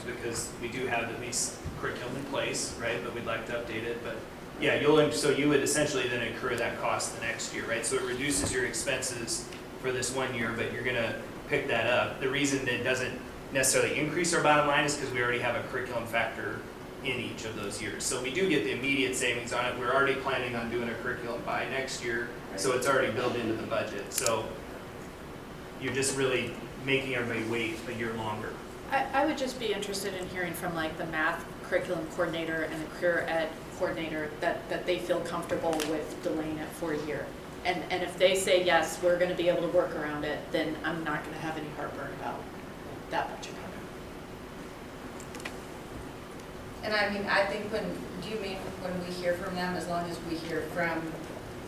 because we do have at least curriculum in place, right? But we'd like to update it. But yeah, so you would essentially then incur that cost the next year, right? So it reduces your expenses for this 1 year, but you're gonna pick that up. The reason that it doesn't necessarily increase our bottom line is because we already have a curriculum factor in each of those years. So we do get the immediate savings on it. We're already planning on doing a curriculum by next year, so it's already built into the budget. So you're just really making everybody wait a year longer. I would just be interested in hearing from like the math curriculum coordinator and the career ed coordinator that they feel comfortable with delaying it for a year. And if they say, yes, we're gonna be able to work around it, then I'm not gonna have any heartburn about that budget item. And I mean, I think do you mean when we hear from them, as long as we hear from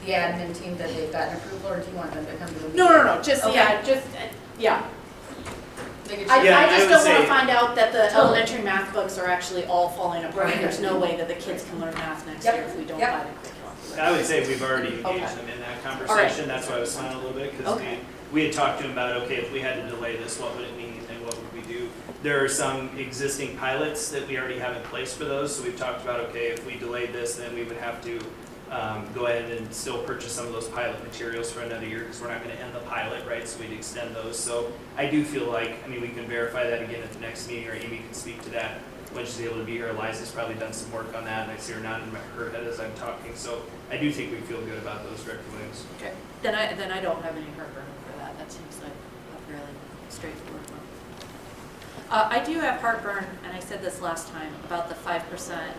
the admin team that they've gotten approval, or do you want them to come to the meeting? No, just, Okay. yeah. Making I sure. Yeah, I just would don't wanna say- find out that the Totally. elementary math books are actually all falling apart. Right. There's no way that the kids can learn math next Yep. year if we don't Yep. buy the curriculum. I would say we've already engaged Okay. them in that conversation. That's why I was smiling a little bit, because Okay. we had talked to them about, okay, if we had to delay this, what would it mean and what would we do? There are some existing pilots that we already have in place for those, so we've talked about, okay, if we delayed this, then we would have to go ahead and still purchase some of those pilot materials for another year, because we're not gonna end the pilot, right, so we'd extend those. So I do feel like, I mean, we can verify that again at the next meeting, or Amy can speak to that when she's able to be here. Eliza's probably done some work on that, and I see her nodding her head as I'm talking, so I do think we feel good about those, Director Williams. Okay, then I don't have any heartburn for that. That seems like a fairly straightforward one. I do have heartburn, and I said this last time, about the 5%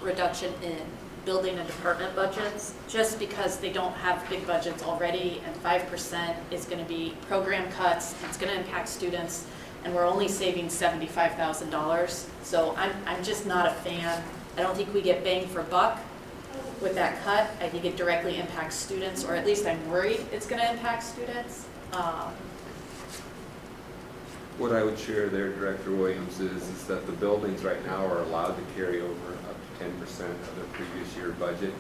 reduction in building and department budgets, just because they don't have big budgets already, and 5% is gonna be program cuts, it's gonna impact students, and we're only saving $75,000. So I'm just not a fan. I don't think we get bang for buck with that cut. I think it directly impacts students, or at least I'm worried it's gonna impact students. What I would share there, Director Williams, is that the buildings right now are allowed to carry over up to 10% of their previous year budget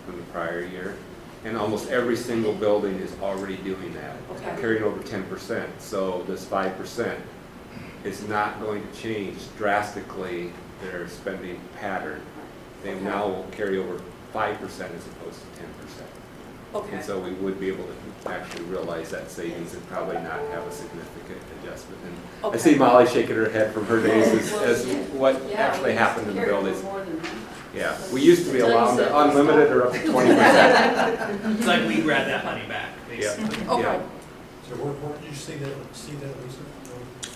from the prior year. And almost every single building is already doing that, Okay. carrying over 10%. So this 5% is not going to change drastically their spending pattern. They Okay. now will carry over 5% as opposed to 10%. Okay. And so we would be able to actually realize that savings and probably not have a significant adjustment. And I Okay. see Molly shaking her head from her days as Yeah. what Yeah, actually we happened in the carry buildings. more than that. Yeah, we used to be Until you allowed said to unlimited or up to 20%. It's like we grab that money back, basically. Okay. Yeah. So where did you see that, Lisa?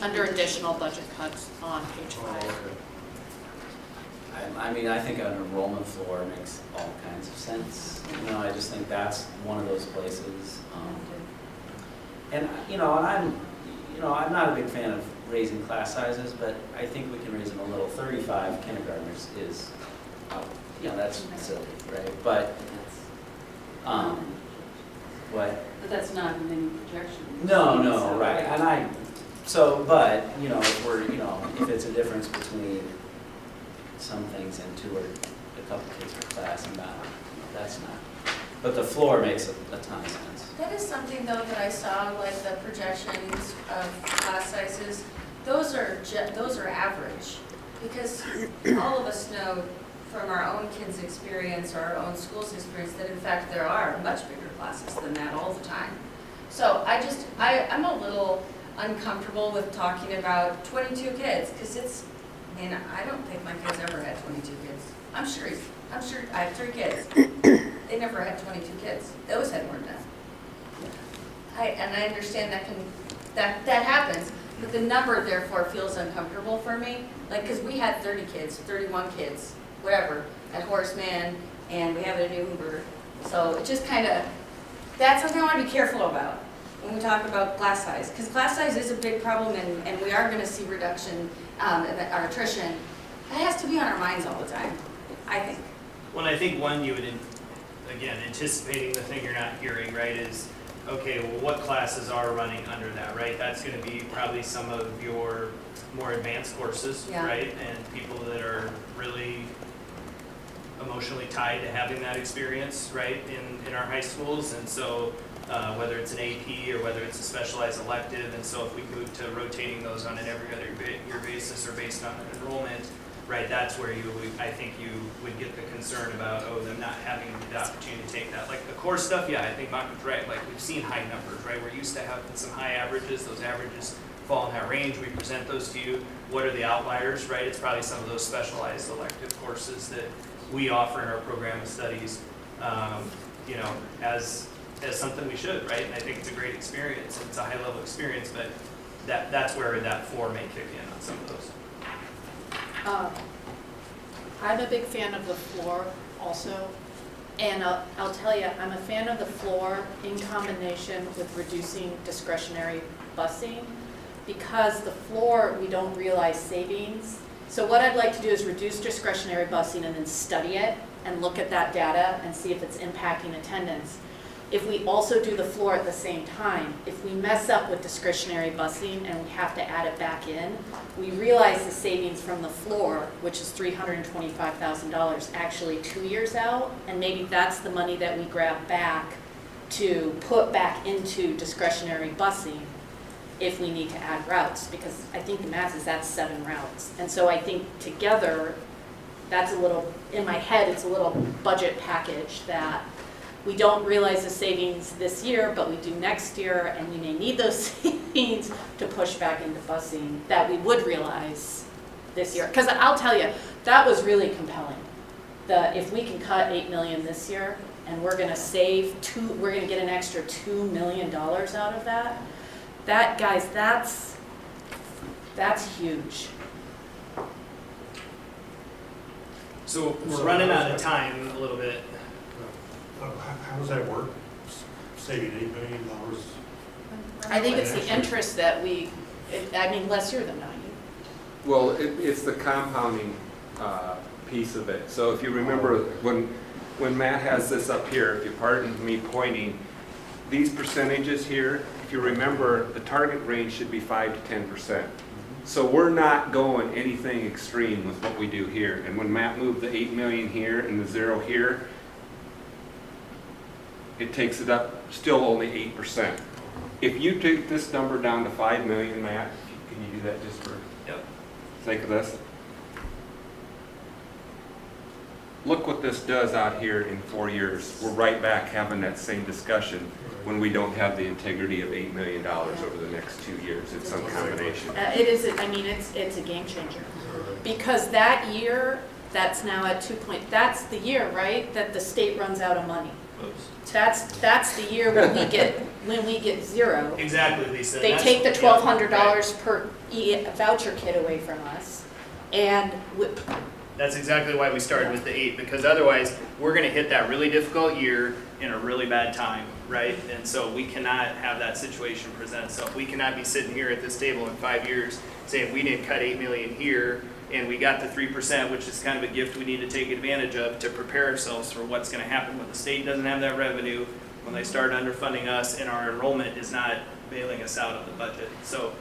Under additional budget cuts on page Oh, 5. okay. I mean, I think an enrollment floor makes all kinds of sense. You know, I just think that's one of those places. And, you know, I'm not a big fan of raising class sizes, but I think we can raise them a little. 35 kindergartners is, you know, that's silly, right? But, what? But that's not in any projection. No, right, and but, you know, if we're, you know, if it's a difference between some things and 2 or a couple kids per class and not, that's not. But the floor makes a ton of sense. That is something though that I saw, like the projections of class sizes, those are average. Because all of us know from our own kids' experience or our own school's experience that in fact there are much bigger classes than that all the time. So I'm a little uncomfortable with talking about 22 kids, because I don't think my kids ever had 22 kids. I'm sure I have 3 kids. They never had 22 kids. Those had more than that. And I understand that happens, but the number therefore feels uncomfortable for me. Like, because we had 30 kids, 31 kids, whatever, at Horseman, and we have it at Newberg. So it just kind of, that's something I want to be careful about when we talk about class size. Because class size is a big problem, and we are going to see reduction in our attrition. That has to be on our minds all the time, I think. Well, I think one you would, again, anticipating the thing you're not hearing, right, is, okay, well, what classes are running under that, right? That's going to be probably some of your more advanced courses, Yeah. right? And people that are really emotionally tied to having that experience, right, in our high schools. And so whether it's an AP or whether it's a specialized elective, and so if we move to rotating those on an every other year basis or based on an enrollment, right, that's where I think you would get the concern about, them not having the opportunity to take that. Like the core stuff, yeah, I think Mark was right. Like we've seen high numbers, right? We're used to having some high averages. Those averages fall in that range. We present those to you. What are the outliers, right? It's probably some of those specialized elective courses that we offer in our program of studies, you know, as something we should, right? And I think it's a great experience. It's a high level experience, but that's where that floor may kick in on some of those. I'm a big fan of the floor also, and I'll tell you, I'm a fan of the floor in combination with reducing discretionary busing, because the floor, we don't realize savings. So what I'd like to do is reduce discretionary busing and then study it and look at that data and see if it's impacting attendance. If we also do the floor at the same time, if we mess up with discretionary busing and we have to add it back in, we realize the savings from the floor, which is $325,000, actually 2 years out, and maybe that's the money that we grab back to put back into discretionary busing if we need to add routes, because I think the math is that's 7 routes. And so I think together, that's a little, in my head, it's a little budget package that we don't realize the savings this year, but we do next year, and we may need those savings to push back into busing that we would realize this year. Because I'll tell you, that was really compelling. If we can cut $8 million this year, and we're going to save we're going to get an extra $2 million out of that. That, guys, that's huge. So we're running out of time a little bit. How does that work? Saving $8 million? I think it's the interest that less year than 90. Well, it's the compounding piece of it. So if you remember when when Matt has this up here, if you pardon me pointing, these percentages here, if you remember, the target range should be 5 to 10%. So we're not going anything extreme with what we do here. And when Matt moved the 8 million here and the 0 here, it takes it up still only 8%. If you take this number down to 5 million, Matt, can you do that just for sake of this? Look what this does out here in 4 years. We're right back having that same discussion when we don't have the integrity of $8 million over the next 2 years. It's some combination. It is, I mean, it's a game changer. Because that year, that's now at 2 point, that's the year, right, that the state runs out of money. That's the year when we get 0. Exactly, Lisa. They take the $1,200 per voucher kit away from us, and That's exactly why we started with the 8, because otherwise we're going to hit that really difficult year in a really bad time, right? And so we cannot have that situation present itself. We cannot be sitting here at this table in 5 years saying we didn't cut 8 million here and we got the 3%, which is kind of a gift we need to take advantage of to prepare ourselves for what's going to happen when the state doesn't have that revenue, when they start underfunding us and our enrollment is not bailing us out of the budget. So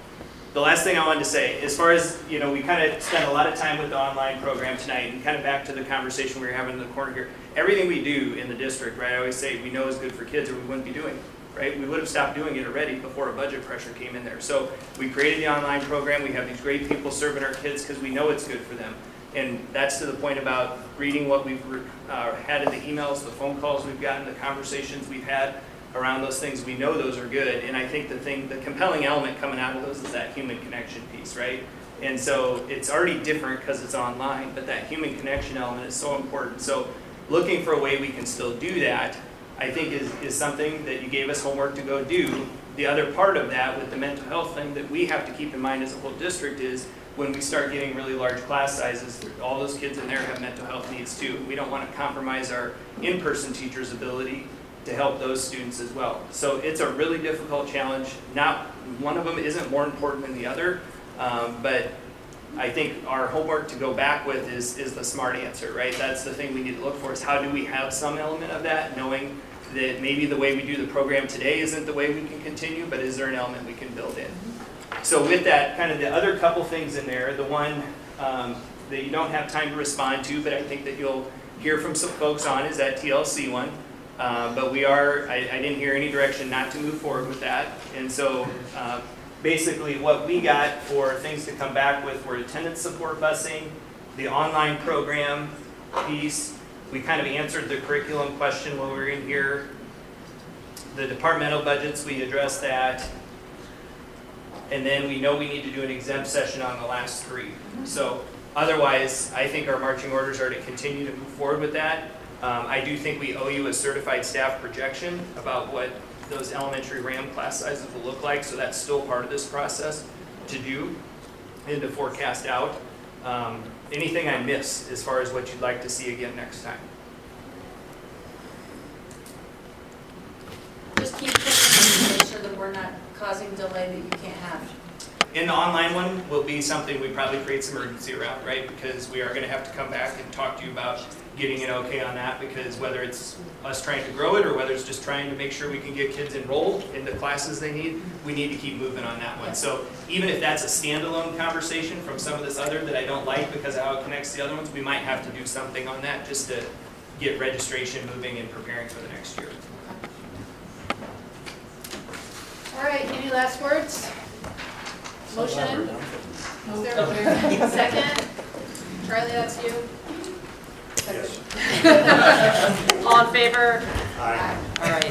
the last thing I wanted to say, as far as, you know, we kind of spent a lot of time with the online program tonight, and kind of back to the conversation we were having in the corner here. Everything we do in the district, right, I always say we know is good for kids or we wouldn't be doing it, right? We would have stopped doing it already before a budget pressure came in there. So we created the online program. We have these great people serving our kids because we know it's good for them. And that's to the point about reading what we've had in the emails, the phone calls we've gotten, the conversations we've had around those things. We know those are good, and I think the compelling element coming out of those is that human connection piece, right? And so it's already different because it's online, but that human connection element is so important. So looking for a way we can still do that, I think is something that you gave us homework to go do. The other part of that with the mental health thing that we have to keep in mind as a whole district is when we start getting really large class sizes, all those kids in there have mental health needs too. We don't want to compromise our in-person teachers' ability to help those students as well. So it's a really difficult challenge. Not one of them isn't more important than the other, but I think our homework to go back with is the smart answer, right? That's the thing we need to look for is how do we have some element of that, knowing that maybe the way we do the program today isn't the way we can continue, but is there an element we can build in? So with that, kind of the other couple things in there, the one that you don't have time to respond to, but I think that you'll hear from some folks on is that TLC one. But I didn't hear any direction not to move forward with that. And so basically what we got for things to come back with were attendance support busing, the online program piece. We kind of answered the curriculum question when we were in here. The departmental budgets, we addressed that. And then we know we need to do an exempt session on the last 3. So otherwise, I think our marching orders are to continue to move forward with that. I do think we owe you a certified staff projection about what those elementary RAM class sizes will look like, so that's still part of this process to do and to forecast out. Anything I miss as far as what you'd like to see again next time? Just keep pushing to make sure that we're not causing delay that you can't have. In the online one will be something we probably create some urgency around, right? Because we are going to have to come back and talk to you about getting an okay on that, because whether it's us trying to grow it or whether it's just trying to make sure we can get kids enrolled in the classes they need, we need to keep moving on that one. So even if that's a standalone conversation from some of this other that I don't like because of how it connects to the other ones, we might have to do something on that just to get registration moving and preparing for the next year. all right, any last words? Motion? Is there a second? Charlie, that's you? Yes. All in favor? Aye. All right.